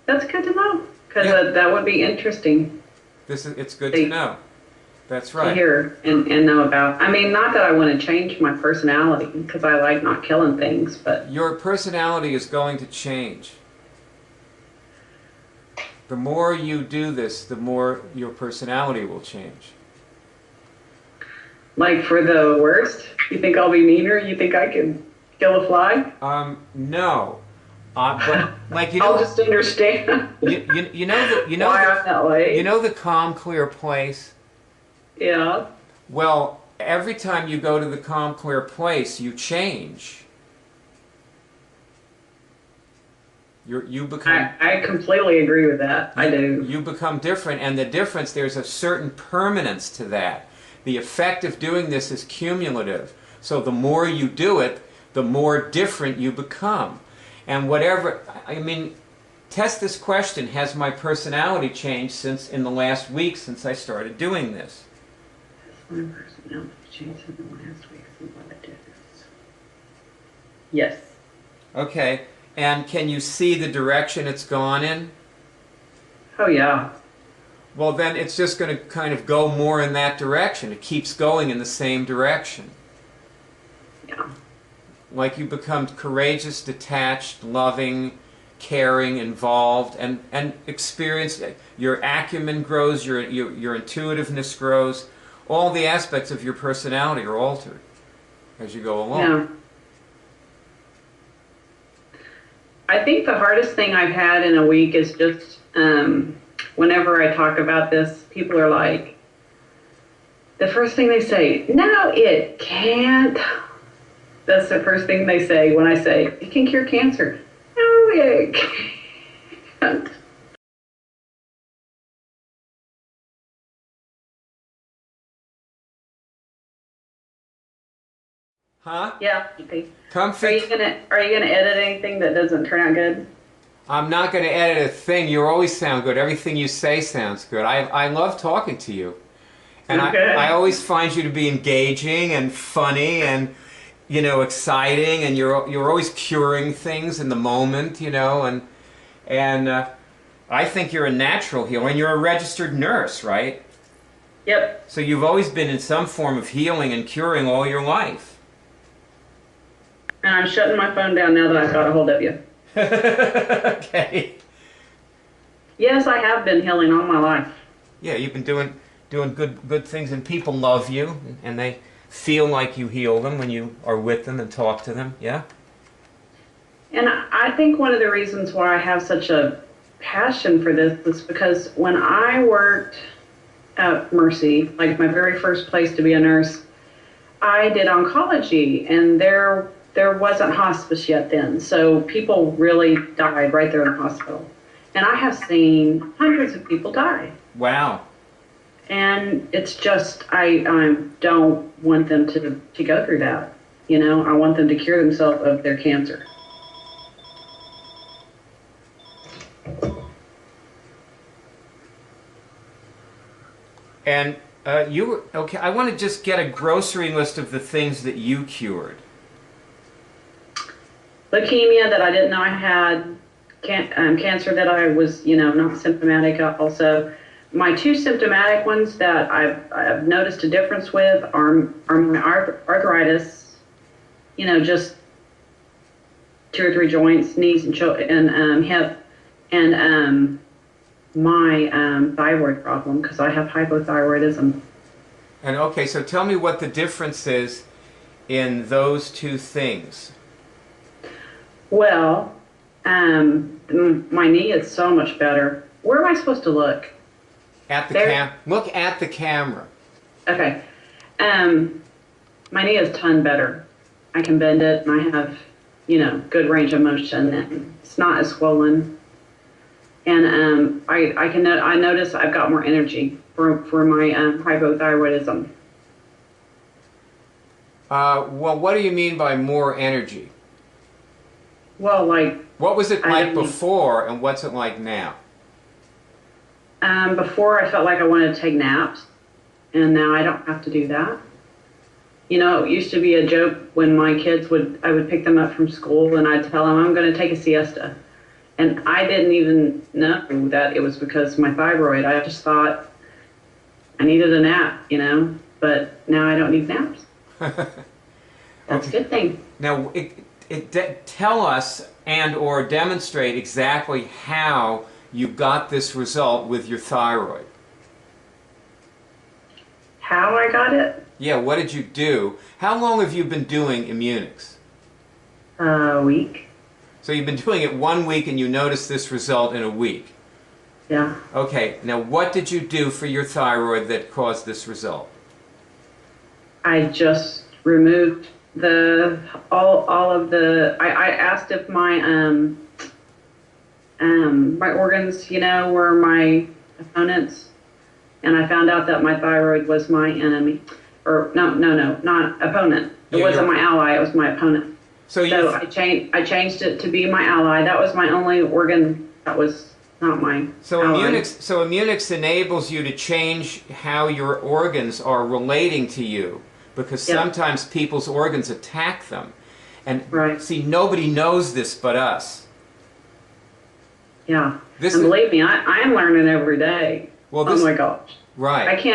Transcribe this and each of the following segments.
That's good to know, because Yeah. that would be interesting It's good to know. That's to right. hear and know about. I mean, not that I want to change my personality, because I like not killing things, but Your personality is going to change. The more you do this, the more your personality will change. like for the worst, you think I'll be meaner? You think I can kill a fly? No. But like I'll just understand you know why I'm that way. you know the calm, clear place. Yeah. Well, every time you go to the calm, clear place, you change. You become. I completely agree with that. I do. You become different, and the difference, there's a certain permanence to that. The effect of doing this is cumulative. So the more you do it, the more different you become. And whatever, I mean, test this question: has my personality changed since in the last week since I started doing this? Has my personality changed in the last week since I did this? Yes. Okay. And can you see the direction it's gone in? Oh yeah. Well, then it's just going to kind of go more in that direction. It keeps going in the same direction. Yeah. Like you become courageous, detached, loving, caring, involved, and experience. Your acumen grows, your intuitiveness grows. All the aspects of your personality are altered as you go along. Yeah. I think the hardest thing I've had in a week is just whenever I talk about this, people are like, the first thing they say, no, it can't. That's the first thing they say when I say, it can cure cancer. No, it can't. Huh? Yeah. Comfy. Are you gonna edit anything that doesn't turn out good? I'm not going to edit a thing. You always sound good. Everything you say sounds good. I love talking to you. And Okay. I always find you to be engaging and funny and, you know, exciting, and you're always curing things in the moment, you know, and I think you're a natural healer, and you're a registered nurse, right? Yep. So you've always been in some form of healing and curing all your life. And I'm shutting my phone down now that I've got a hold of you. Okay. Yes, I have been healing all my life. Yeah, you've been doing good things, and people love you, and they feel like you heal them when you are with them and talk to them. Yeah. And I think one of the reasons why I have such a passion for this is because when I worked at Mercy, like my very first place to be a nurse, I did oncology, and there wasn't hospice yet then, so people really died right there in the hospital. And I have seen hundreds of people die. Wow. And it's just, I don't want them to go through that. You know, I want them to cure themselves of their cancer. And you were, okay, I want to just get a grocery list of the things that you cured. Leukemia that I didn't know I had, cancer that I was, you know, not symptomatic also. My two symptomatic ones that I've noticed a difference with are my arthritis, you know, just 2 or 3 joints, knees and hip, and my thyroid problem, because I have hypothyroidism. And okay, so tell me what the difference is in those two things. Well, my knee is so much better. Where am I supposed to look? At the look at the camera. Okay. My knee is a ton better. I can bend it, and I have, you know, good range of motion, and it's not as swollen. And I notice I've got more energy for my hypothyroidism. Well, what do you mean by more energy? Well, like, what was it like before, and what's it like now? Before I felt like I wanted to take naps, and now I don't have to do that. You know, it used to be a joke when my kids I would pick them up from school, and I'd tell them I'm going to take a siesta. And I didn't even know that it was because of my thyroid. I just thought I needed a nap, you know, but now I don't need naps. That's a good thing. Now, tell us and or demonstrate exactly how you got this result with your thyroid. How I got it? Yeah, what did you do? How long have you been doing IMMUNICS? A week. So you've been doing it 1 week and you noticed this result in a week? Yeah. Okay, now what did you do for your thyroid that caused this result? I just removed all of the. I asked if my my organs, you know, were my opponents, and I found out that my thyroid was my enemy, or no, not opponent. It wasn't my ally; it was my opponent. So I changed it to be my ally. That was my only organ that was not my ally. So IMMUNICS enables you to change how your organs are relating to you, because sometimes people's organs attack them. And see, nobody knows this but us. Yeah. And believe me, I am learning every day. Well, oh my gosh. Right.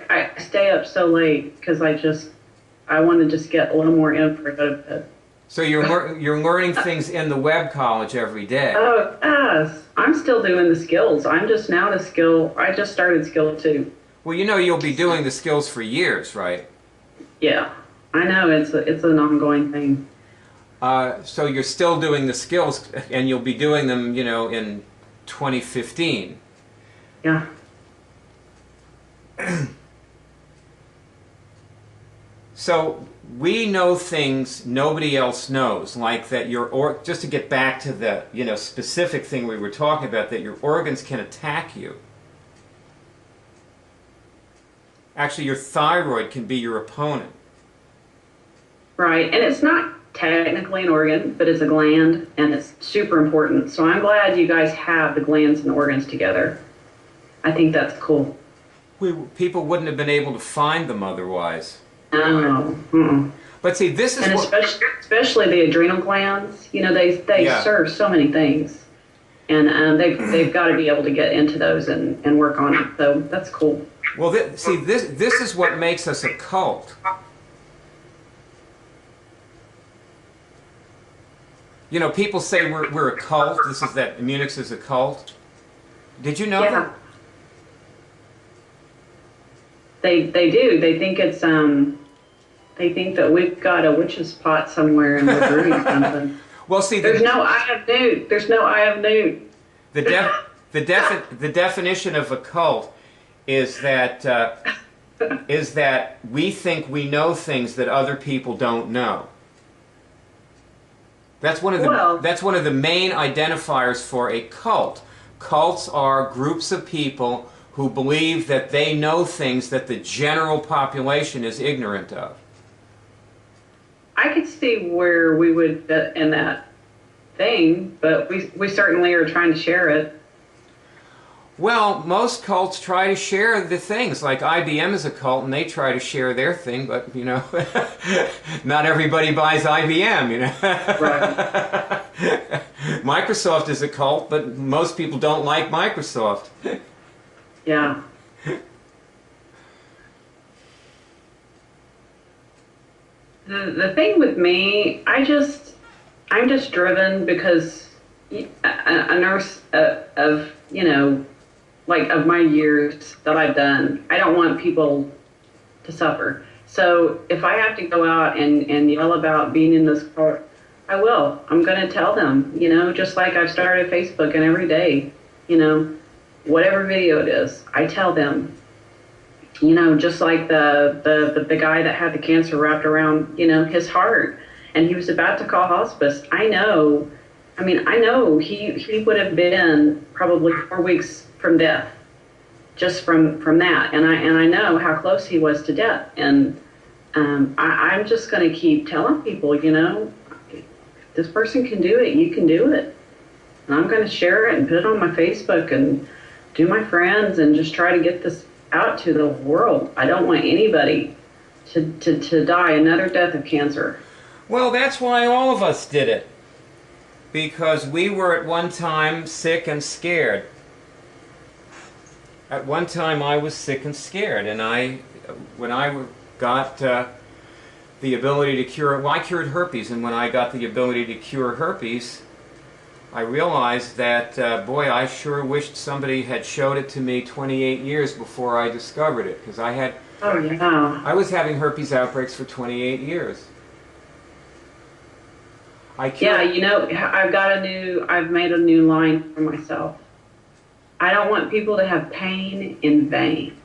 I stay up so late because I want to just get a little more info out of it. So you're learning things in the web college every day. Oh, yes. I'm still doing the skills. I'm just now the skill. I just started skill 2. Well, you know you'll be doing the skills for years, right? Yeah. I know. It's an ongoing thing. So you're still doing the skills, and you'll be doing them, you know, in 2015. Yeah. So we know things nobody else knows, like that just to get back to the, you know, specific thing we were talking about, that your organs can attack you. Actually, your thyroid can be your opponent. Right, and it's not technically an organ, but it's a gland, and it's super important. So I'm glad you guys have the glands and the organs together. I think that's cool. People wouldn't have been able to find them otherwise. No. Mm-mm. But see, this is especially the adrenal glands. You know, they serve so many things, and they've got to be able to get into those and work on it. So that's cool. Well, this is what makes us a cult. You know, people say we're a cult. This is that IMMUNICS is a cult. Did you know that? They do. They think it's They think that we've got a witch's pot somewhere and we're doing something. Well, see, there's no eye of newt. There's no eye of newt. The definition of a cult is that we think we know things that other people don't know. That's one of the main identifiers for a cult. Cults are groups of people who believe that they know things that the general population is ignorant of. I could see where we would fit in that thing, but we certainly are trying to share it. Well, most cults try to share the things. Like IBM is a cult, and they try to share their thing, but, you know, not everybody buys IBM, you know. Right. Microsoft is a cult, but most people don't like Microsoft. Yeah. The thing with me, I'm just driven because a nurse of, you know, like of my years that I've done, I don't want people to suffer. So if I have to go out and yell about being in this cult, I will. I'm going to tell them, you know, just like I've started Facebook, and every day, you know, whatever video it is, I tell them, you know, just like the guy that had the cancer wrapped around, you know, his heart, and he was about to call hospice. I know he would have been probably 4 weeks from death, just from that, and I know how close he was to death, and I'm just going to keep telling people, you know, if this person can do it, you can do it, and I'm going to share it and put it on my Facebook and do my friends and just try to get this out to the world. I don't want anybody to die another death of cancer. Well, that's why all of us did it. because we were at one time sick and scared. At one time I was sick and scared, and when I got the ability to cure, well, I cured herpes, and when I got the ability to cure herpes, I realized that, boy, I sure wished somebody had showed it to me 28 years before I discovered it, because Oh, yeah. I was having herpes outbreaks for 28 years. Yeah, you know, I've made a new line for myself. I don't want people to have pain in vain.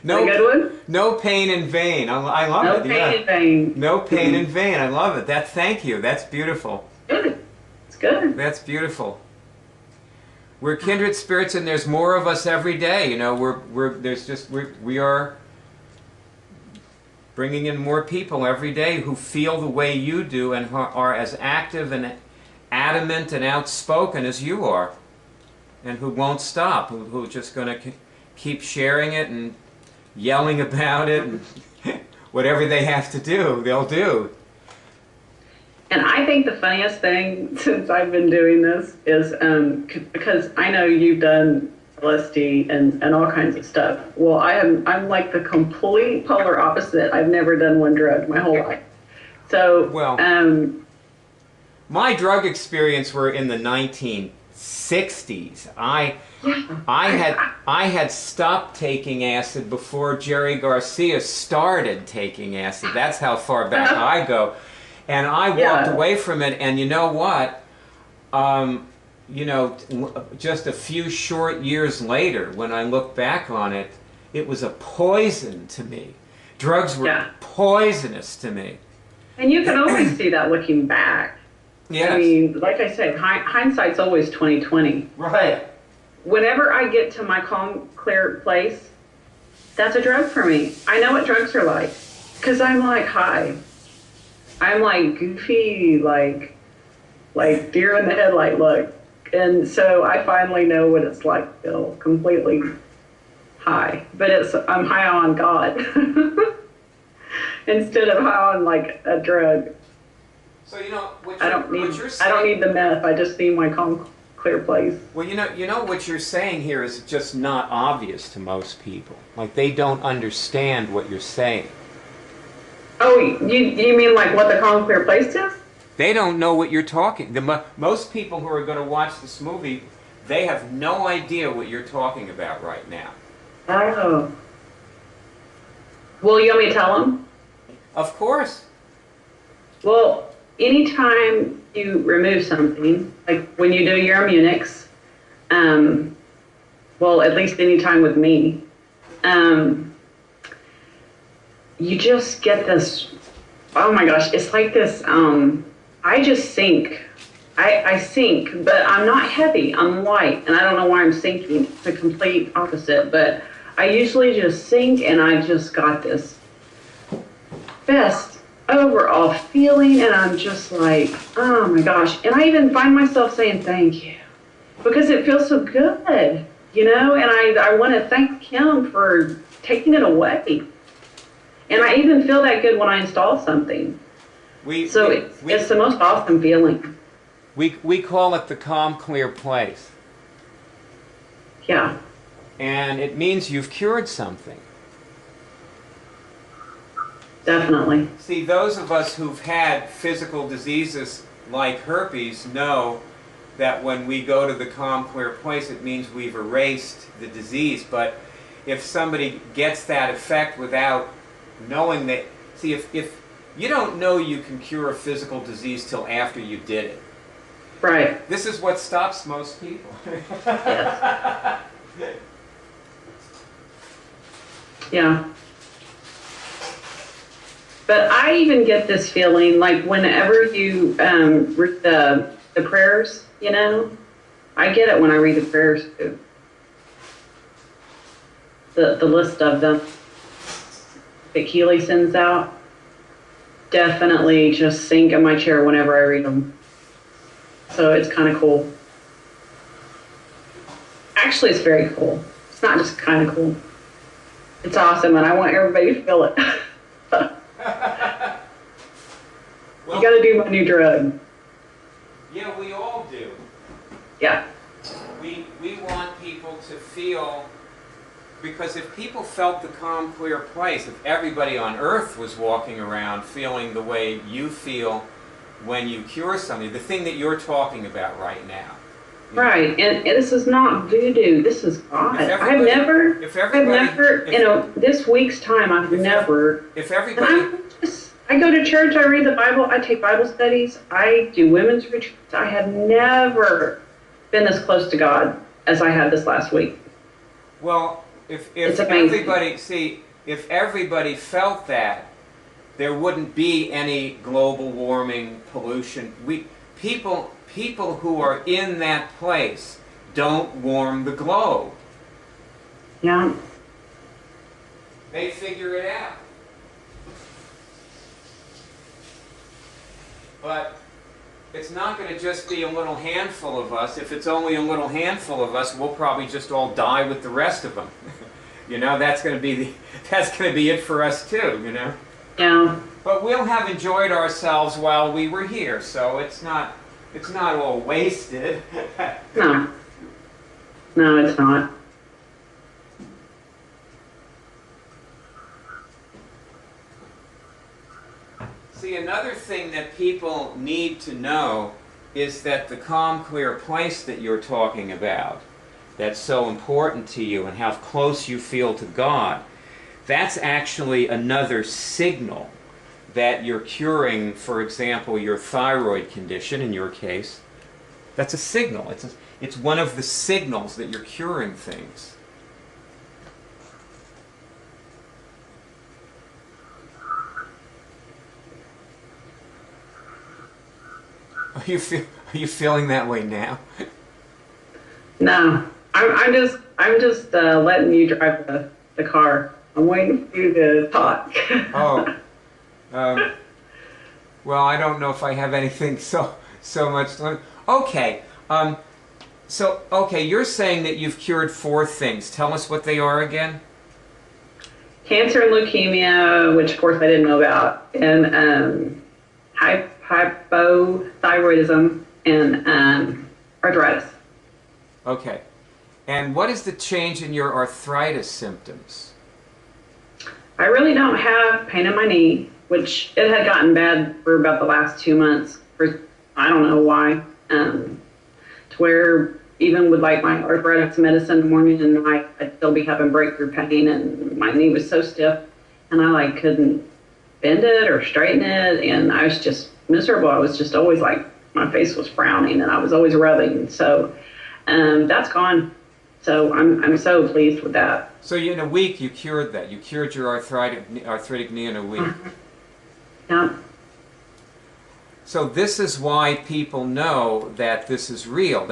No, good one? No pain in vain. I love it. No pain in vain. No pain in vain. I love it. Thank you. That's beautiful. Good. It's good. That's beautiful. We're kindred spirits, and there's more of us every day. You know, we are bringing in more people every day who feel the way you do and are as active and adamant and outspoken as you are, and who won't stop, who are just going to keep sharing it and yelling about it, and whatever they have to do, they'll do. And I think the funniest thing since I've been doing this is because I know you've done LSD and all kinds of stuff. Well, I'm like the complete polar opposite. I've never done one drug my whole life. So, well, my drug experience were in the 1960s. I had stopped taking acid before Jerry Garcia started taking acid. That's how far back I go. And I walked away from it, and you know what? You know, just a few short years later, when I look back on it, it was a poison to me. Drugs were poisonous to me. And you can always see that looking back. Yes. I mean, like I said, hindsight's always 20/20. Right. Whenever I get to my calm, clear place, that's a drug for me. I know what drugs are like, because I'm like high. I'm like goofy, like deer in the headlight look. And so I finally know what it's like to feel completely high. But I'm high on God instead of high on like a drug. So you know I don't need the meth. I just need my calm, clear place. Well, you know what you're saying here is just not obvious to most people. Like, they don't understand what you're saying. Oh, you mean like what the calm, clear place is? They don't know what you're talking. Most people who are going to watch this movie, they have no idea what you're talking about right now. Oh. Well, you want me to tell them? Of course. Well, anytime you remove something, like when you do your IMMUNICS, well, at least anytime with me, you just get this, oh my gosh, it's like this, I just sink. I sink, but I'm not heavy, I'm light, and I don't know why I'm sinking. It's the complete opposite, but I usually just sink, and I just got this best overall feeling, and I'm just like, oh my gosh. And I even find myself saying thank you, because it feels so good, you know, and I want to thank him for taking it away. And I even feel that good when I install something. It's the most awesome feeling. We call it the calm, clear place. Yeah. And it means you've cured something. Definitely. See, those of us who've had physical diseases like herpes know that when we go to the calm, clear place, it means we've erased the disease. But if somebody gets that effect without knowing that, see, if you don't know you can cure a physical disease till after you did it. Right. This is what stops most people. Yes. Yeah. But I even get this feeling like whenever you read the prayers, you know, I get it when I read the prayers too. The list of them that Keely sends out, definitely just sink in my chair whenever I read them. So it's kind of cool. Actually, it's very cool. It's not just kind of cool. It's awesome, and I want everybody to feel it. Well, You got to do my new drug. Yeah, we all do. Yeah. We want people to feel, because if people felt the calm, clear place, if everybody on earth was walking around feeling the way you feel when you cure somebody, the thing that you're talking about right now. Right, and this is not voodoo. This is God. I've never, this week's time, I've never. If everybody. I go to church, I read the Bible, I take Bible studies, I do women's retreats. I have never been this close to God as I had this last week. Well, if everybody felt that, there wouldn't be any global warming, pollution. People who are in that place don't warm the globe. Yeah. They figure it out. But it's not going to just be a little handful of us. If it's only a little handful of us, we'll probably just all die with the rest of them. You know, that's going to be it for us too, you know. Yeah. But we'll have enjoyed ourselves while we were here, so it's not all wasted. No. No, it's not. See, another thing that people need to know is that the calm, clear place that you're talking about, that's so important to you and how close you feel to God, that's actually another signal that you're curing, for example, your thyroid condition, in your case. That's a signal. It's one of the signals that you're curing things. Are you feeling that way now? No, I'm just letting you drive the car. I'm waiting for you to talk. Oh, well, I don't know if I have anything so much to learn. Okay, okay, you're saying that you've cured 4 things. Tell us what they are again. Cancer and leukemia, which of course I didn't know about, and hypothyroidism and arthritis. Okay. And what is the change in your arthritis symptoms? I really don't have pain in my knee, which it had gotten bad for about the last 2 months. I don't know why. To where even with like my arthritis medicine morning and night, I'd still be having breakthrough pain, and my knee was so stiff, and I like couldn't bend it or straighten it, and I was just miserable. I was just always like, my face was frowning, and I was always rubbing. So that's gone. So I'm so pleased with that. So in a week you cured that. You cured your arthritic knee in a week. Yeah. So this is why people know that this is real.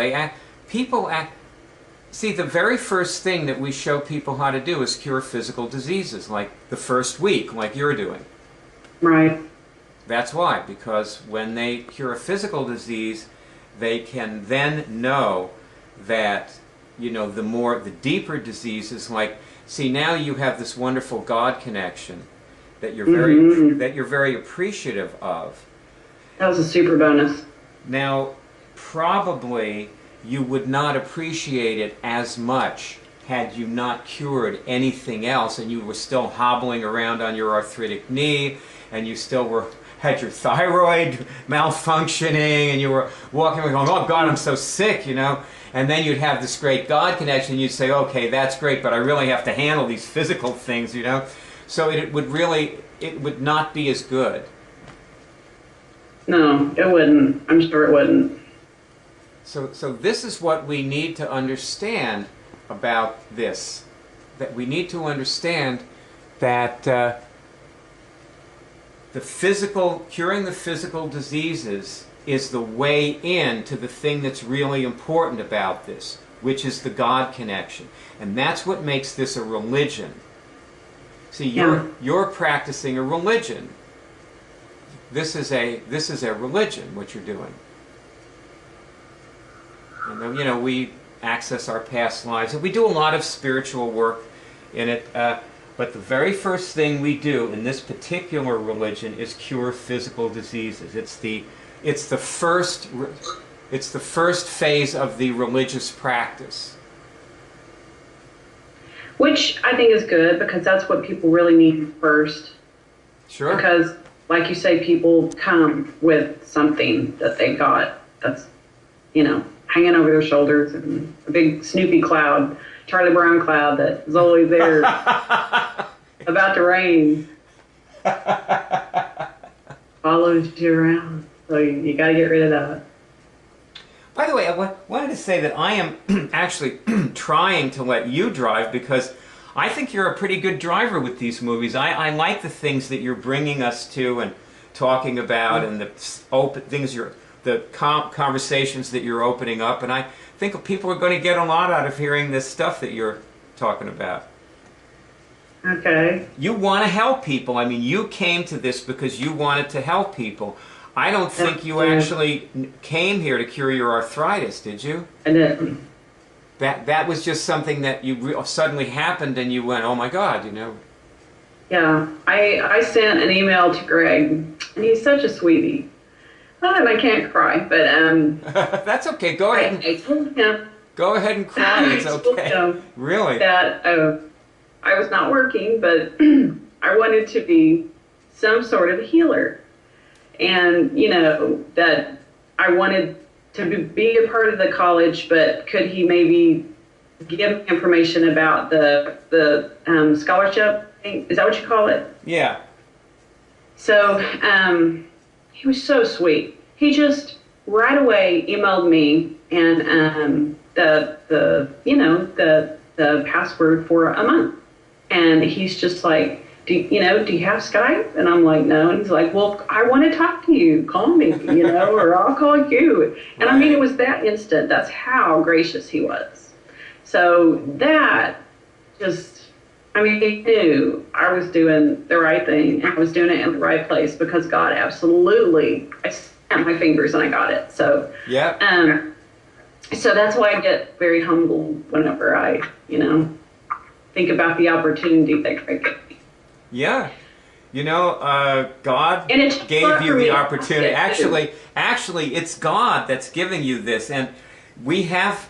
See, the very first thing that we show people how to do is cure physical diseases, like the first week, like you're doing. Right. That's why, because when they cure a physical disease, they can then know that, you know, the deeper diseases, like, see, now you have this wonderful God connection that you're very appreciative of. That was a super bonus. Now, probably you would not appreciate it as much had you not cured anything else, and you were still hobbling around on your arthritic knee, and you still had your thyroid malfunctioning, and you were walking and going, oh God, I'm so sick, you know. And then you'd have this great God connection, and you'd say, okay, that's great, but I really have to handle these physical things, you know. So it would not be as good. No, it wouldn't. I'm sure it wouldn't. So this is what we need to understand about this. That we need to understand that curing the physical diseases is the way in to the thing that's really important about this, which is the God connection. And that's what makes this a religion. See, you're practicing a religion. This is a religion, what you're doing. And, you know, we access our past lives, and we do a lot of spiritual work in it. But the very first thing we do in this particular religion is cure physical diseases. It's the first phase of the religious practice. Which I think is good, because that's what people really need first. Sure. Because, like you say, people come with something that they got that's, hanging over their shoulders, and a big Snoopy cloud, Charlie Brown cloud that is always there, about to rain. Follows you around. So you got to get rid of that. By the way, I wanted to say that I am actually trying to let you drive, because I think you're a pretty good driver with these movies. I like the things that you're bringing us to and talking about, and the conversations that you're opening up, and I think people are going to get a lot out of hearing this stuff that you're talking about. Okay. You want to help people. I mean, you came to this because you wanted to help people. I don't think you actually came here to cure your arthritis, did you? I didn't. That was just something that suddenly happened, and you went, oh my God, Yeah, I sent an email to Greg, and he's such a sweetie. And I can't cry, but that's okay. Go ahead. I told him. Go ahead and cry. It's okay. Really? That I was not working, but I wanted to be some sort of healer, and that I wanted to be a part of the college, but could he maybe give me information about the scholarship thing? Is that what you call it? Yeah. So he was so sweet. He just right away emailed me and the password for a month, and he's just like, do you have Skype? And I'm like, no. And he's like, well, I want to talk to you. Call me, or I'll call you. And right. I mean, it was that instant. That's how gracious he was. So that just, he knew I was doing the right thing, and I was doing it in the right place, because God absolutely, I snapped my fingers and I got it. So, yeah. So that's why I get very humbled whenever I, think about the opportunity that Greg gave me. Yeah. God gave you the opportunity. Actually, it's God that's giving you this, and we have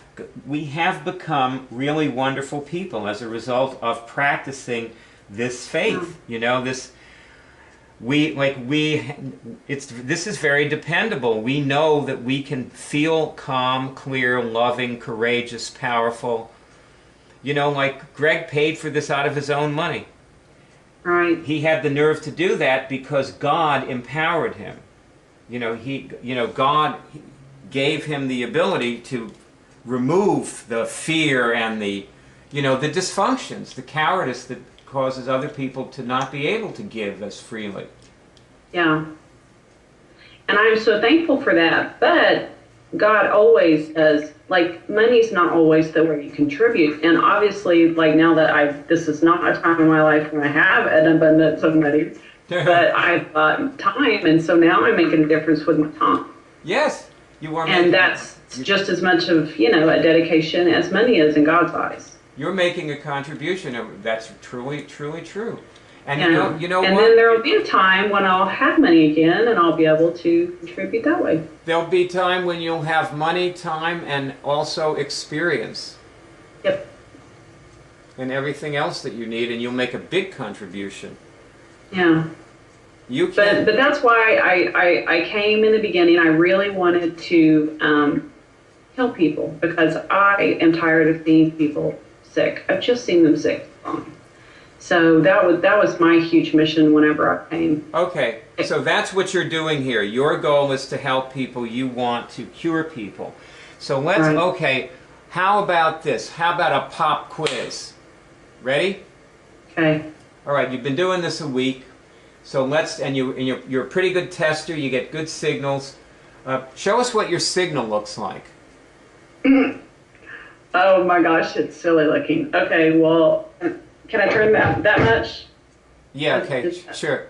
become really wonderful people as a result of practicing this faith. This is very dependable. We know that we can feel calm, clear, loving, courageous, powerful. Like Greg paid for this out of his own money. Right. He had the nerve to do that because God empowered him. God gave him the ability to remove the fear and the dysfunctions, the cowardice that causes other people to not be able to give as freely. Yeah. And I'm so thankful for that. But God always does, money's not always the way you contribute. And obviously, now that this is not a time in my life when I have an abundance of money, but I've got time, and so now I'm making a difference with my time. Yes, you are. And that's just as much of, a dedication as money is in God's eyes. You're making a contribution. That's truly, truly true. And and what? Then there will be a time when I'll have money again, and I'll be able to contribute that way. There'll be a time when you'll have money, time, and also experience. Yep. And everything else that you need, and you'll make a big contribution. Yeah. You can. But that's why I came in the beginning. I really wanted to help people, because I am tired of seeing people sick. I've just seen them sick. So that was my huge mission whenever I came. Okay, so that's what you're doing here. Your goal is to help people. You want to cure people. So let's, right. Okay, how about this? How about a pop quiz? Ready? Okay. All right, you've been doing this a week. So you're a pretty good tester. You get good signals. Show us what your signal looks like. Oh my gosh, it's silly looking. Okay, well, can I turn that much? Yeah, okay, sure.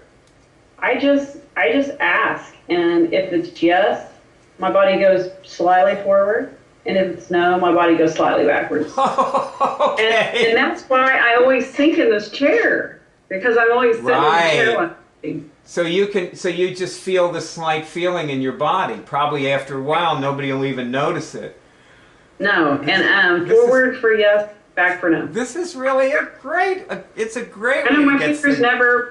I just ask, and if it's yes, my body goes slightly forward. And if it's no, my body goes slightly backwards. Okay. And that's why I always sink in this chair, because I'm always sitting in the chair. So you just feel the slight feeling in your body. Probably after a while, nobody will even notice it. No, and forward for yes, back for no. This is really it's a great I know way my to get fingers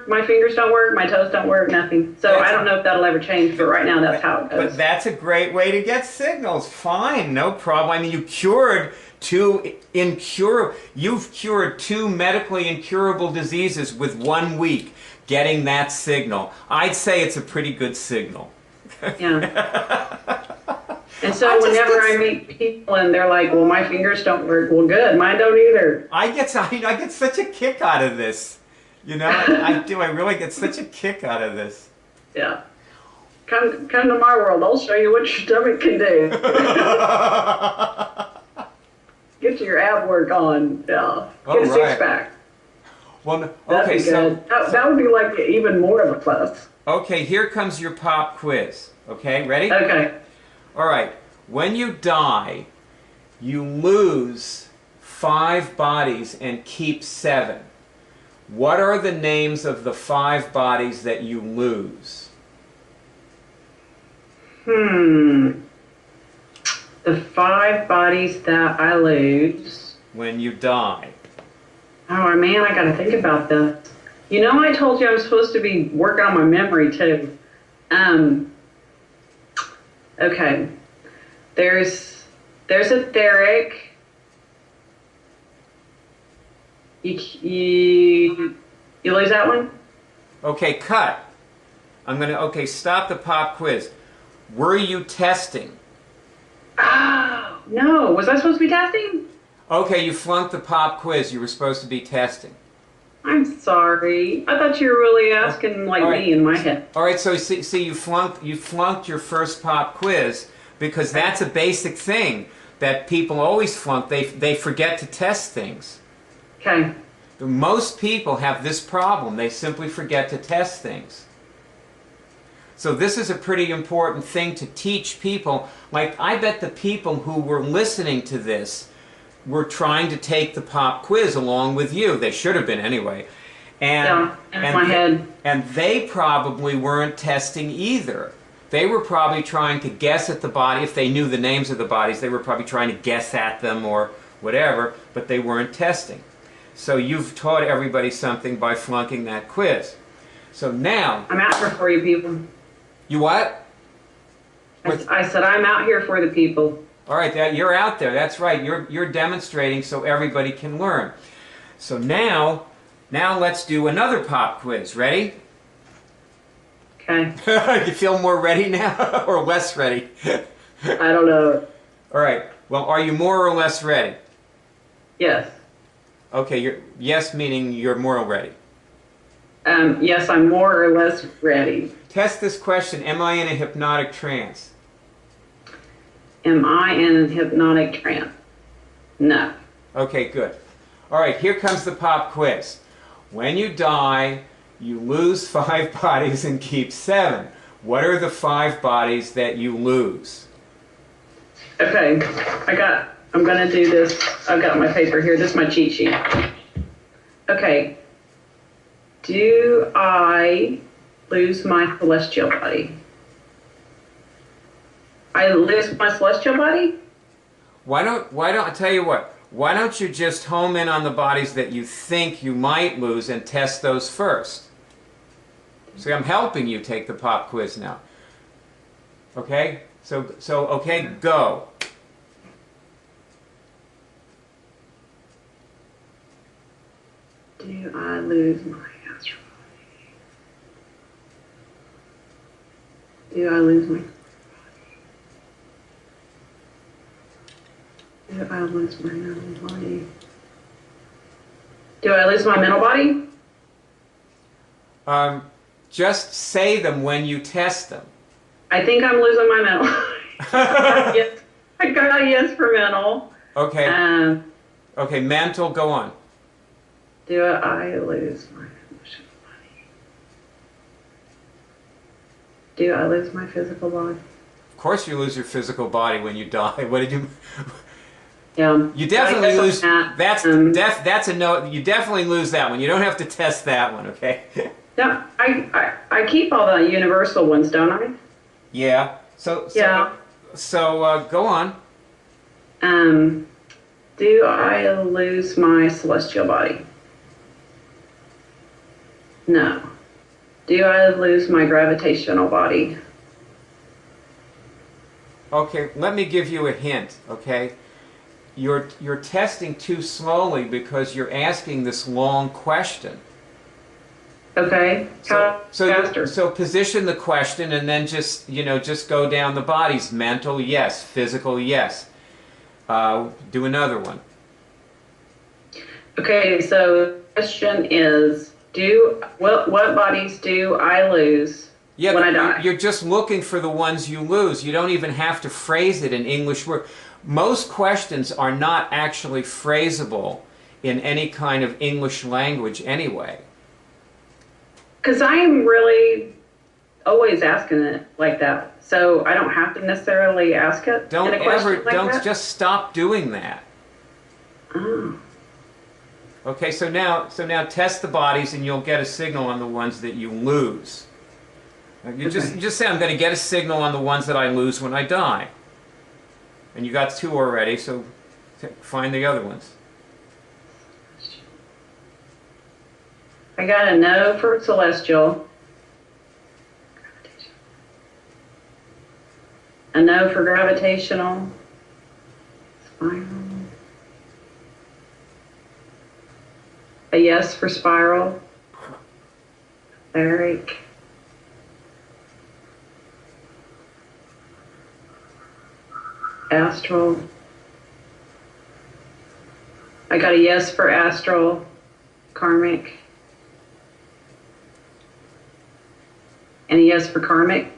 my fingers don't work, my toes don't work, nothing. So I don't know if that'll ever change, but right now that's how it goes. But that's a great way to get signals. Fine, no problem. I mean, you've cured two medically incurable diseases with 1 week getting that signal. I'd say it's a pretty good signal. Yeah. And so whenever I meet people and they're like, well, my fingers don't work, well, good, mine don't either. I get such a kick out of this. You know, I do. I really get such a kick out of this. Yeah. Come to my world. I'll show you what your stomach can do. Get your ab work on. Yeah. Get a six-pack. Well, that'd okay, be good. That would be like even more of a plus. Okay, here comes your pop quiz. Okay, ready? Okay. All right. When you die, you lose 5 bodies and keep 7. What are the names of the 5 bodies that you lose? The 5 bodies that I lose. When you die. Oh, man, I got to think about this. You know, I told you I was supposed to be working on my memory, too. Okay. There's etheric. You lose that one? Okay, cut. Okay, stop the pop quiz. Were you testing? Oh, no. Was I supposed to be testing? Okay, you flunked the pop quiz. You were supposed to be testing. I'm sorry. I thought you were really asking like me in my head. All right, so see you flunked your first pop quiz because that's a basic thing that people always flunk. They forget to test things. Okay. Most people have this problem. They simply forget to test things. So this is a pretty important thing to teach people. Like, I bet the people who were listening to this were trying to take the pop quiz along with you. They should have been anyway. And my head. And they probably weren't testing either. They were probably trying to guess at the body. If they knew the names of the bodies, they were probably trying to guess at them or whatever, but they weren't testing. So you've taught everybody something by flunking that quiz. So now... I'm out here for you people. You what? I said I'm out here for the people. All right, you're out there. That's right. You're demonstrating so everybody can learn. So now let's do another pop quiz. Ready? Okay. You feel more ready now or less ready? I don't know. All right. Well, are you more or less ready? Yes. Okay, yes meaning you're more ready. Yes, I'm more or less ready. Test this question. Am I in a hypnotic trance? Am I in a hypnotic trance? No. Okay, good. All right, here comes the pop quiz. When you die, you lose 5 bodies and keep 7. What are the 5 bodies that you lose? Okay, I'm gonna do this. I've got my paper here. This is my cheat sheet. Okay. Do I lose my celestial body? I lose my celestial body? Why don't I tell you what? Why don't you just home in on the bodies that you think you might lose and test those first? See, I'm helping you take the pop quiz now. Okay? So okay, go. Do I lose my astral body? Do I lose my Do I lose my mental body? Do I lose my mental body? Just say them when you test them. I think I'm losing my mental. Yes, I got a yes for mental. Okay. Okay, mental, go on. Do I lose my emotional body? Do I lose my physical body? course you lose your physical body when you die. What did you? Yeah. You definitely lose. That's that. a no. You definitely lose that one. You don't have to test that one, okay? No, I keep all the universal ones, don't I? Yeah. So Yeah. Go on. Do I lose my celestial body? No. Do I lose my gravitational body? Okay, let me give you a hint, okay? You're testing too slowly because you're asking this long question. Okay. Faster. So position the question and then just go down the bodies. Mental, yes. Physical, yes. Do another one. Okay, so the question is, what bodies do I lose when I die? You're just looking for the ones you lose. You don't even have to phrase it in English words. Most questions are not actually phraseable in any kind of English language anyway. Because I'm really always asking it like that, so I don't have to necessarily ask it. Just stop doing that. Oh. Okay, so now test the bodies and you'll get a signal on the ones that you lose. You just say, I'm going to get a signal on the ones that I lose when I die. And you got 2 already, so find the other ones. I got a no for celestial. A no for gravitational. Spiral. A yes for spiral. Eric. Astral. I got a yes for astral. Karmic. And a yes for karmic.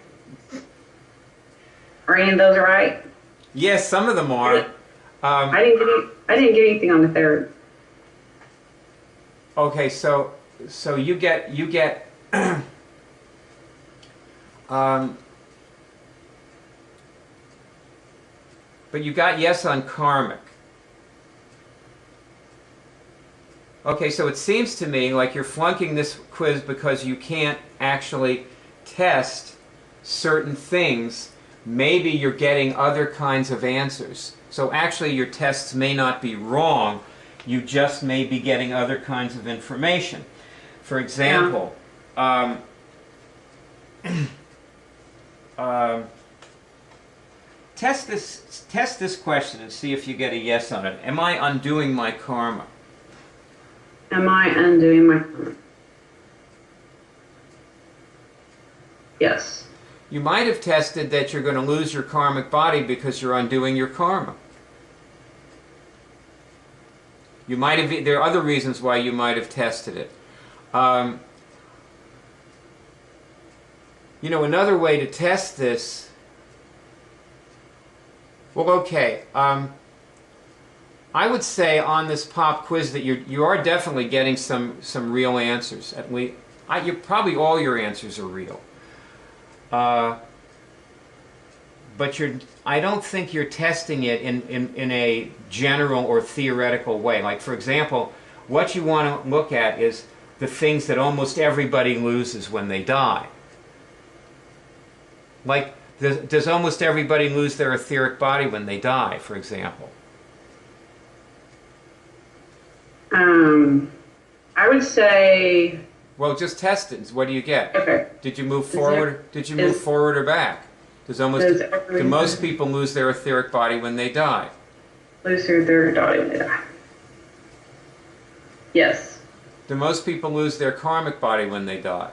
Are any of those right? Yes, some of them are. I didn't get anything on the third. Okay, so you get but you got yes on karmic. Okay, so it seems to me like you're flunking this quiz because you can't actually test certain things. Maybe you're getting other kinds of answers. So actually your tests may not be wrong. You just may be getting other kinds of information. For example, test this question and see if you get a yes on it. Am I undoing my karma? Am I undoing my karma? Yes. You might have tested that you're going to lose your karmic body because you're undoing your karma. You might have. There are other reasons why you might have tested it. Another way to test this. Well, okay. I would say on this pop quiz that you are definitely getting some real answers. At least, probably all your answers are real. But I don't think you're testing it in a general or theoretical way. Like, for example, what you want to look at is the things that almost everybody loses when they die. Like, does almost everybody lose their etheric body when they die, for example? I would say... Well, just test it. What do you get? Okay. Did you move forward? Did you move forward or back? Do most people lose their etheric body when they die? Lose their etheric body when they die. Yes. Do most people lose their karmic body when they die?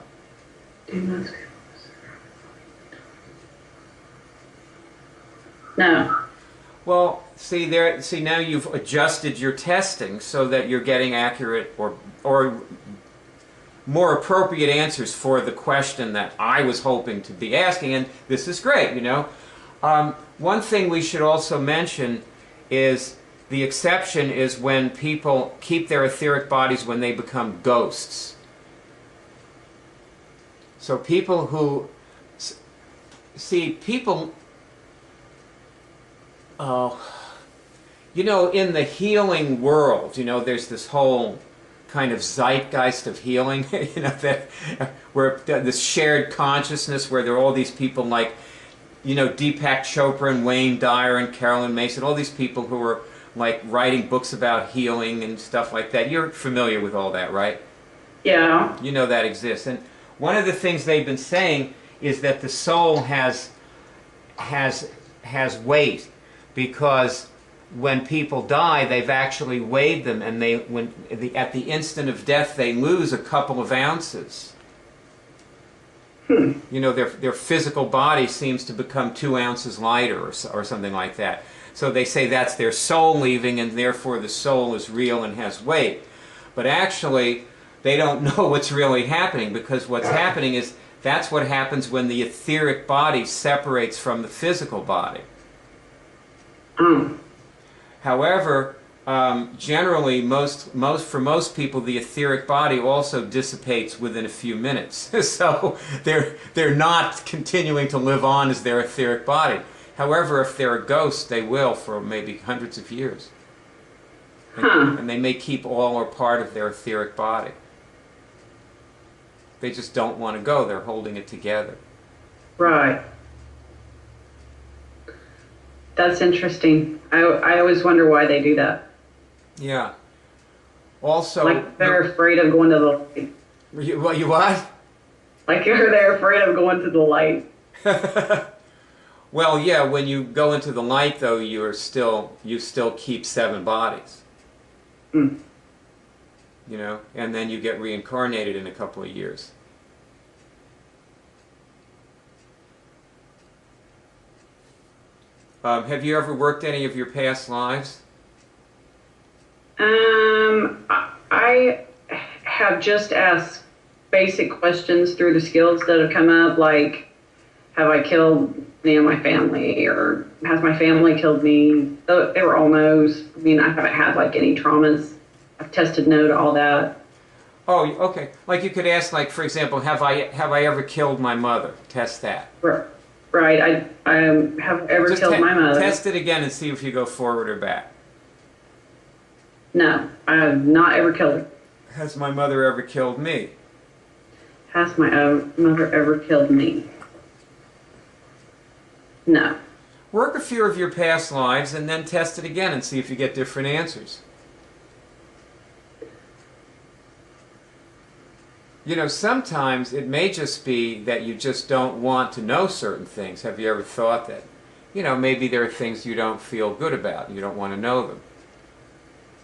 Do most people lose their karmic body? No. Well, see now you've adjusted your testing so that you're getting accurate or more appropriate answers for the question that I was hoping to be asking, and this is great, One thing we should also mention is the exception is when people keep their etheric bodies when they become ghosts. So people who... See, people Oh, you know, in the healing world, you know, there's this whole kind of zeitgeist of healing, you know, that where this shared consciousness where there are all these people like, you know, Deepak Chopra and Wayne Dyer and Carolyn Mason, all these people who are like writing books about healing and stuff like that. You're familiar with all that, right? Yeah. You know that exists. And one of the things they've been saying is that the soul has weight, because when people die, they've actually weighed them, and at the instant of death, they lose a couple of ounces. You know, their physical body seems to become 2 ounces lighter, or something like that. So they say that's their soul leaving, and therefore the soul is real and has weight. But actually, they don't know what's really happening, because what's happening is that's what happens when the etheric body separates from the physical body. However, generally, for most people, the etheric body also dissipates within a few minutes. So they're not continuing to live on as their etheric body. However, if they're a ghost, they will for maybe hundreds of years. And they may keep all or part of their etheric body. They just don't want to go. They're holding it together. Right. That's interesting. I always wonder why they do that. Yeah. Also, like they're afraid of going to the light. You what? Like they're afraid of going to the light. Well, yeah. When you go into the light, though, you still keep 7 bodies. You know, and then you get reincarnated in a couple of years. Have you ever worked any of your past lives? I have just asked basic questions through the skills that have come up, like, have I killed any of my family, or has my family killed me? They were all no's. I mean, I haven't had like any traumas. I've tested no to all that. Oh, okay. Like you could ask, like, for example, have I ever killed my mother? Test that. Right. I have ever Just killed my mother. Test it again and see if you go forward or back. No, I have not ever killed her. Has my mother ever killed me? Has my mother ever killed me? No. Work a few of your past lives and then test it again and see if you get different answers. You know, sometimes it may just be that you just don't want to know certain things. Have you ever thought that? You know, maybe there are things you don't feel good about. You don't want to know them.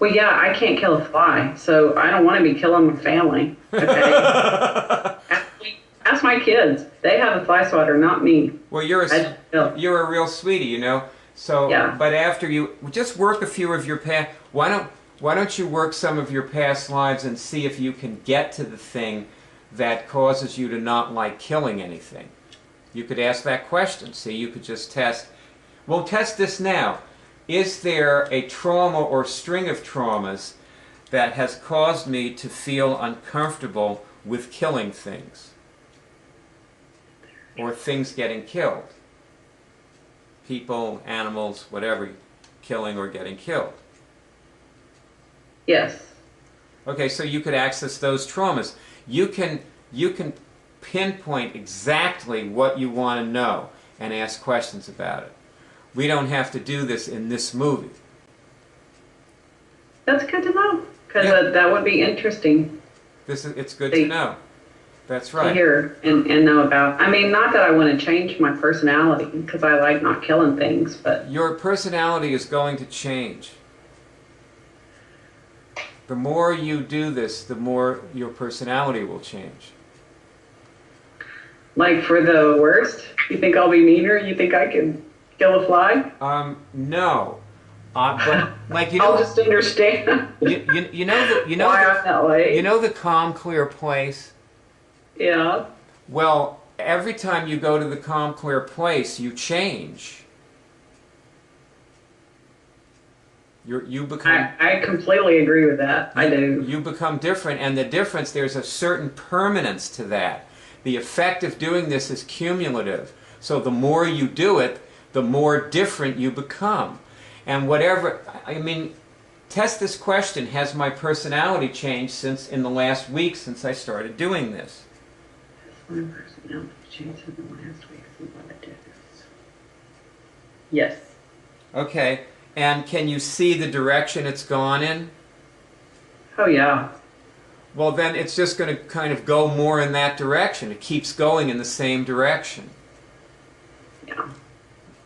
Well, yeah, I can't kill a fly, so I don't want to be killing my family. Okay? Ask my kids. They have a fly swatter, not me. Well, you're a real sweetie, you know. So, yeah. But after you just work a few of your past, why don't you work some of your past lives and see if you can get to the thing that causes you to not like killing anything? You could ask that question. See, you could just test. We'll test this now. Is there a trauma or string of traumas that has caused me to feel uncomfortable with killing things? Or things getting killed? People, animals, whatever, killing or getting killed. Yes. Okay, so you could access those traumas. You can pinpoint exactly what you want to know and ask questions about it. We don't have to do this in this movie. That's good to know, because that would be interesting. It's good to know. That's right. To hear and know about. I mean, not that I want to change my personality, because I like not killing things, but... Your personality is going to change. The more you do this, the more your personality will change. Like for the worst? You think I'll be meaner? You think I can kill a fly? No. But like I'll just understand. you know why I'm that way. You know the calm, clear place? Yeah. Well, every time you go to the calm, clear place, you change. You become... I completely agree with that. I do. You become different, and the difference, there's a certain permanence to that. The effect of doing this is cumulative. So the more you do it, the more different you become. And whatever, I mean, test this question: has my personality changed since in the last week since I started doing this? Has my personality changed in the last week since I did this? Yes. Okay. And can you see the direction it's gone in? Oh yeah. Well, then it's just going to kind of go more in that direction. It keeps going in the same direction. Yeah.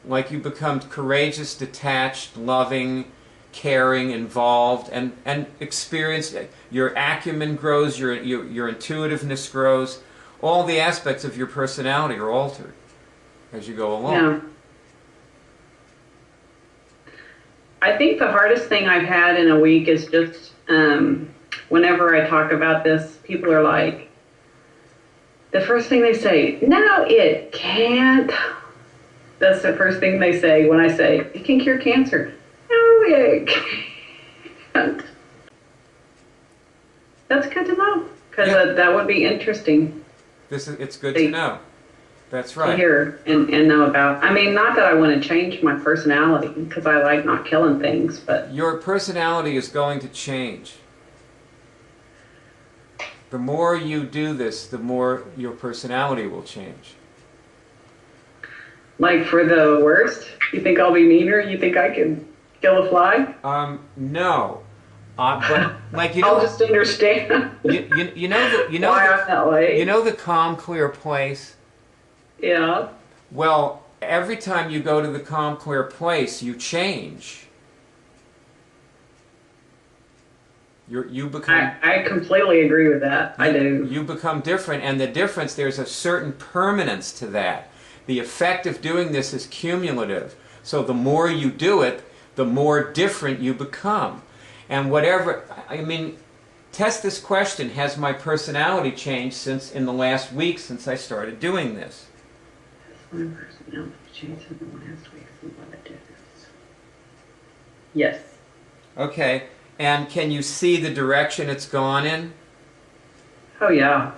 Like you become courageous, detached, loving, caring, involved, and experience. Your acumen grows, your intuitiveness grows. All the aspects of your personality are altered as you go along. Yeah. I think the hardest thing I've had in a week is just whenever I talk about this, people are like, the first thing they say, no, it can't. That's the first thing they say when I say, it can cure cancer. No, it can't. That's good to know, because that would be interesting. It's good to know. That's right. To hear and know about. I mean, not that I want to change my personality, because I like not killing things, but... Your personality is going to change. The more you do this, the more your personality will change. Like for the worst? You think I'll be meaner? You think I can kill a fly? No. But like you know, I'll just understand. you know why I'm that way. You know the calm, clear place. Yeah. Well, every time you go to the calm, clear place, you change. You become. I completely agree with that. I do. You become different, and the difference, there's a certain permanence to that. The effect of doing this is cumulative. So the more you do it, the more different you become. And whatever, I mean, test this question: has my personality changed since in the last week since I started doing this? Has my personality changed in the last week since I did this? Yes. Okay. And can you see the direction it's gone in? Oh yeah.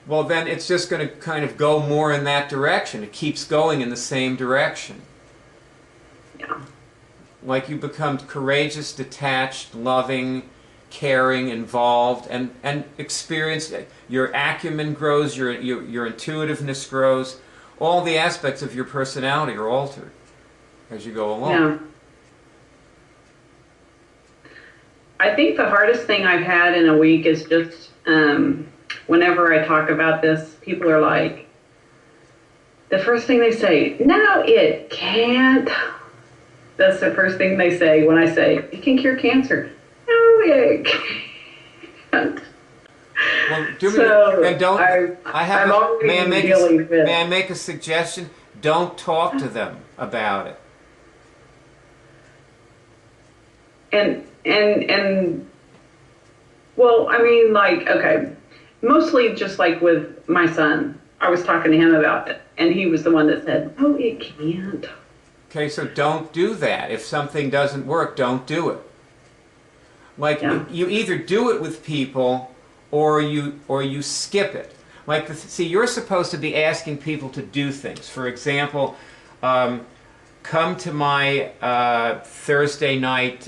Well, then it's just going to kind of go more in that direction. It keeps going in the same direction. Yeah. Like you become courageous, detached, loving, caring, involved, and experience. Your acumen grows, your intuitiveness grows. All the aspects of your personality are altered as you go along. Yeah. I think the hardest thing I've had in a week is just whenever I talk about this, people are like, the first thing they say, no, it can't. That's the first thing they say when I say, it can cure cancer. No, it can't. Well, may I make a suggestion? Don't talk to them about it. And well, I mean, like, okay, mostly just like with my son, I was talking to him about it, and he was the one that said, oh, it can't. Okay, so don't do that. If something doesn't work, don't do it. Like, you either do it with people or you skip it. Like, see, you're supposed to be asking people to do things. For example, come to my Thursday night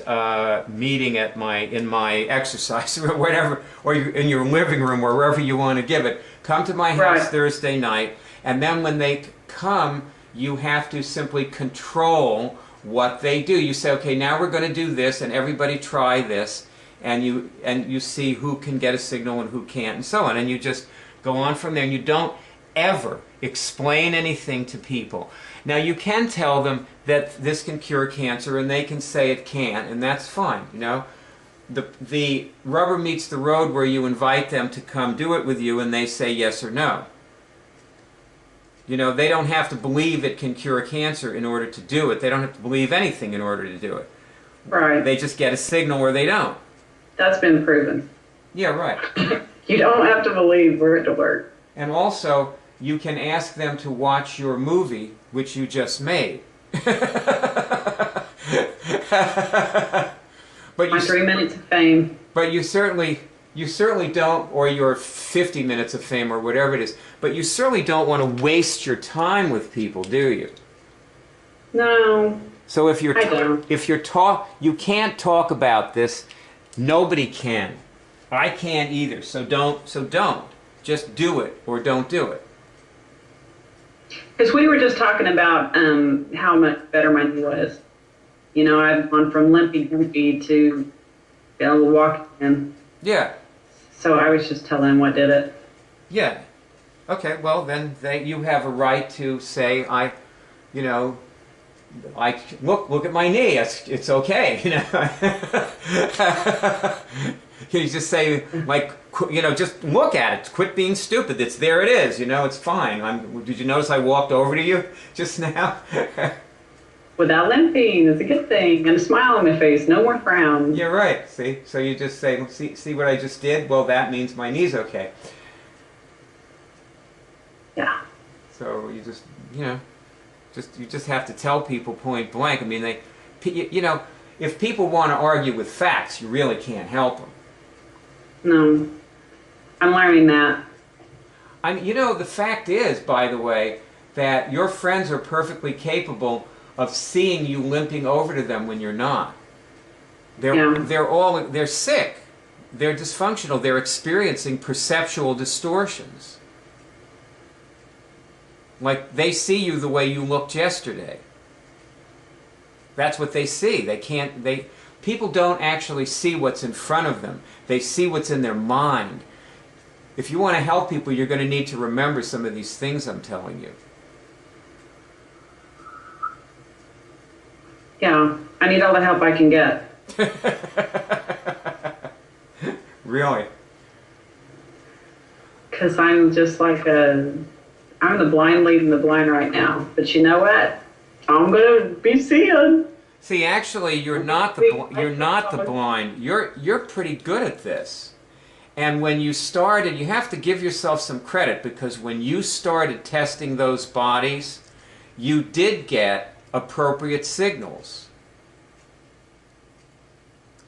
meeting at in my exercise or whatever, or in your living room or wherever you want to give it. Come to my house Thursday night, and then when they come, you have to simply control what they do. You say, okay, now we're going to do this, and everybody try this, and you see who can get a signal and who can't, and so on, and you just go on from there, and you don't ever explain anything to people. Now, you can tell them that this can cure cancer, and they can say it can't, and that's fine, you know. The rubber meets the road where you invite them to come do it with you, and they say yes or no. You know, they don't have to believe it can cure cancer in order to do it. They don't have to believe anything in order to do it. Right. They just get a signal where they don't. That's been proven. Yeah, right. You don't have to believe for it to work. And also, you can ask them to watch your movie, which you just made. But My 3 minutes of fame. But you certainly don't, or your 50 minutes of fame, or whatever it is, but you certainly don't want to waste your time with people, do you? No. So if I don't. you can't talk about this. Nobody can. I can't either. So don't. Just do it or don't do it. Because we were just talking about how much better my knee was. You know, I've gone from limpy to walking. Yeah. So I was just telling him what did it. Yeah. Okay. Well, then you have a right to say you know, look at my knee. It's okay. You know. You just say, like, you know, just look at it. Quit being stupid. There it is. You know, it's fine. Did you notice I walked over to you just now? Without limping, it's a good thing. And a smile on my face. No more frowns. You're right. See? So you just say, see what I just did? Well, that means my knee's okay. Yeah. So you just, you know, you just have to tell people point blank. I mean, you know, if people want to argue with facts, you really can't help them. No. I'm learning that. You know, the fact is, by the way, that your friends are perfectly capable of seeing you limping over to them when you're not. They're sick. They're dysfunctional. They're experiencing perceptual distortions. Like, they see you the way you looked yesterday. That's what they see. People don't actually see what's in front of them. They see what's in their mind. If you want to help people, you're going to need to remember some of these things I'm telling you. Yeah, I need all the help I can get. Really? Because I'm just like I'm the blind leading the blind right now. But you know what? I'm going to be seeing. See, actually, you're not the blind. You're pretty good at this. And when you started, you have to give yourself some credit, because when you started testing those bodies, you did get appropriate signals.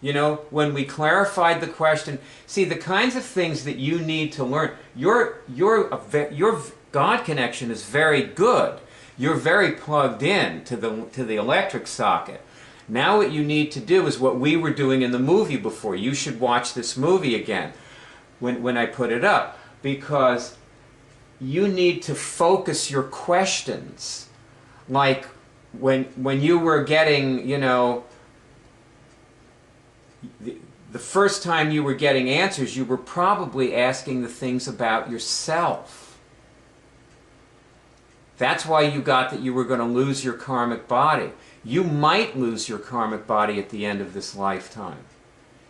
You know, when we clarified the question, see, the kinds of things that you need to learn, your God connection is very good. You're very plugged in to the electric socket. Now what you need to do is what we were doing in the movie before. You should watch this movie again when I put it up, because you need to focus your questions. Like when you were getting, you know, the first time you were getting answers, you were probably asking the things about yourself. That's why you got that you were going to lose your karmic body. You might lose your karmic body at the end of this lifetime.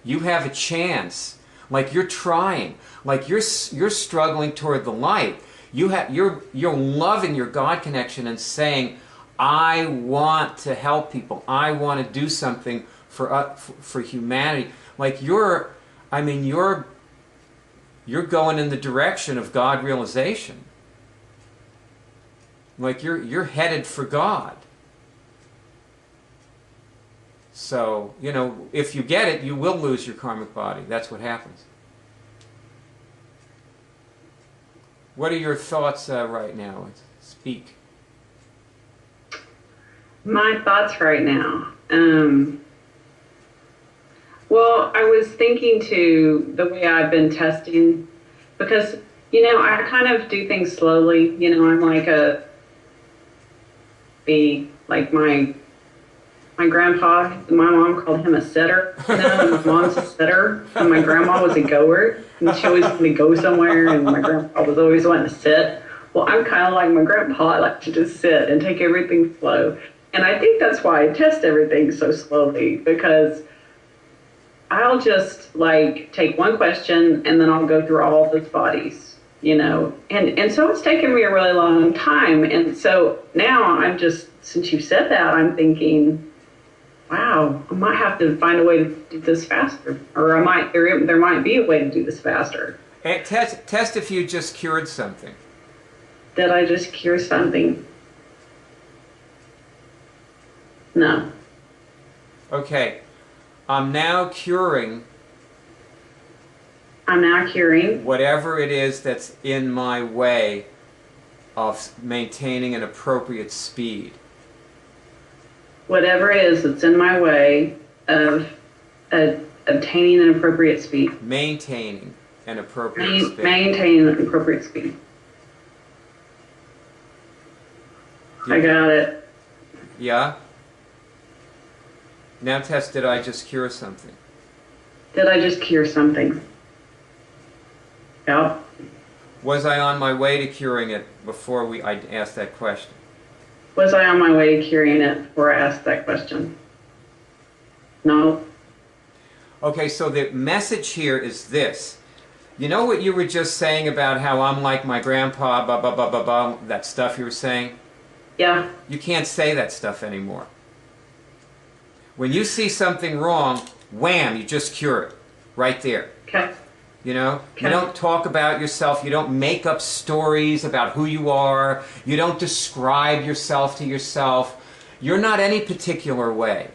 You have a chance. Like, you're trying. Like, you're struggling toward the light. You're loving your God connection and saying, I want to help people. I want to do something for humanity. Like, you're going in the direction of God realization. Like, you're headed for God. So, you know, if you get it, you will lose your karmic body. That's what happens. What are your thoughts right now? Speak. My thoughts right now. Well, I was thinking to the way I've been testing, because, you know, I kind of do things slowly. You know, I'm like my grandpa, my mom called him a setter. You know, my mom's a setter, and my grandma was a goer. And she always wanted to go somewhere, and my grandpa was always wanting to sit. Well, I'm kind of like my grandpa. I like to just sit and take everything slow. And I think that's why I test everything so slowly, because I'll just, like, take one question, and then I'll go through all of those bodies, you know. And so it's taken me a really long time. And so now I'm just, since you said that, I'm thinking, wow, I might have to find a way to do this faster. Or there might be a way to do this faster. And test if you just cured something. Did I just cure something? No. Okay. I'm now curing whatever it is that's in my way of maintaining an appropriate speed. whatever it is that's in my way of obtaining an appropriate speed. Maintaining an appropriate speed. Maintain an appropriate speed. I got it. Yeah? Now test, did I just cure something? Did I just cure something? Yep. Was I on my way to curing it before I asked that question? Was I on my way to curing it before I asked that question? No. Okay, so the message here is this. You know what you were just saying about how I'm like my grandpa, blah, blah, blah, blah, blah, that stuff you were saying? Yeah. You can't say that stuff anymore. When you see something wrong, wham, you just cure it. Right there. Okay. You know? Okay. You don't talk about yourself. You don't make up stories about who you are. You don't describe yourself to yourself. You're not any particular way.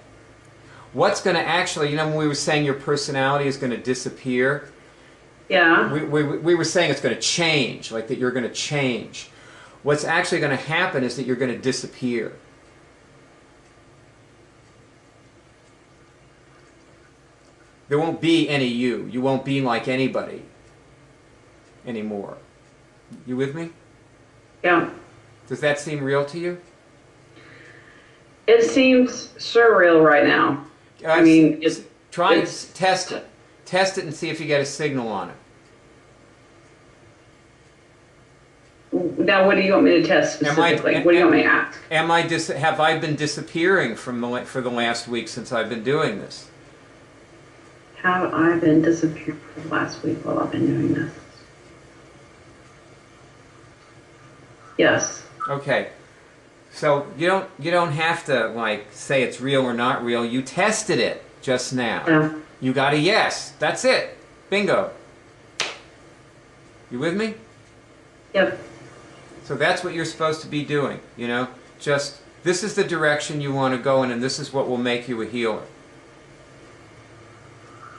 What's going to actually, you know, when we were saying your personality is going to disappear, Yeah. we were saying it's going to change, like that you're going to change. What's actually going to happen is that you're going to disappear. There won't be any you. You won't be like anybody anymore. You with me? Yeah. Does that seem real to you? It seems surreal right now. I mean, try and test it. Test it and see if you get a signal on it. Now, what do you want me to test specifically? What do you want me to ask? Have I been disappearing for the last week since I've been doing this? Have I been disappearing for the last week while I've been doing this? Yes. Okay. So you don't have to like say it's real or not real. You tested it just now. Yeah. You got a yes. That's it. Bingo. You with me? Yep. So that's what you're supposed to be doing, you know? Just, this is the direction you want to go in, and this is what will make you a healer.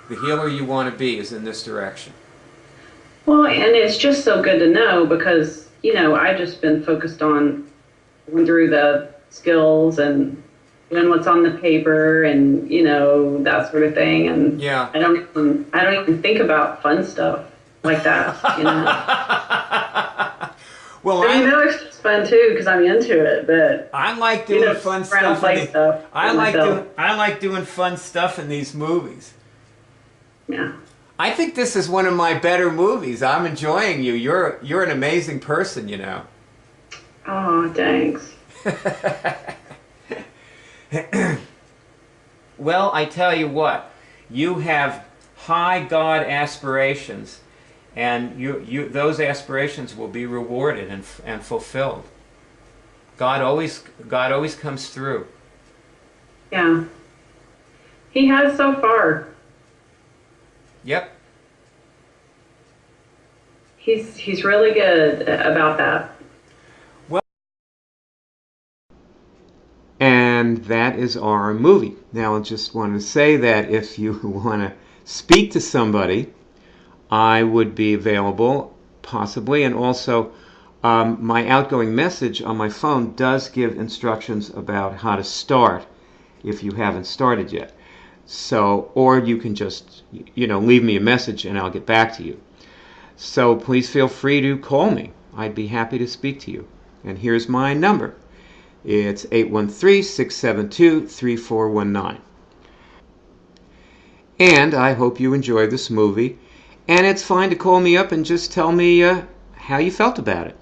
The healer you want to be is in this direction. Well, and it's just so good to know because, you know, I've just been focused on going through the skills and doing what's on the paper and, you know, that sort of thing. And yeah. I don't even think about fun stuff like that, you know. Well, I know it's just fun too because I'm into it, but I like doing fun stuff. I like doing fun stuff in these movies. Yeah. I think this is one of my better movies. I'm enjoying you. You're an amazing person, you know. Oh, thanks. Well, I tell you what, you have high God aspirations, and those aspirations will be rewarded and fulfilled. God always comes through. Yeah. He has so far. Yep. He's really good about that. Well, and that is our movie. Now, I just want to say that if you want to speak to somebody, I would be available, possibly, and also my outgoing message on my phone does give instructions about how to start if you haven't started yet. So, or you can just, you know, leave me a message and I'll get back to you. So please feel free to call me. I'd be happy to speak to you. And here's my number. It's 813-672-3419. And I hope you enjoyed this movie. And it's fine to call me up and just tell me how you felt about it.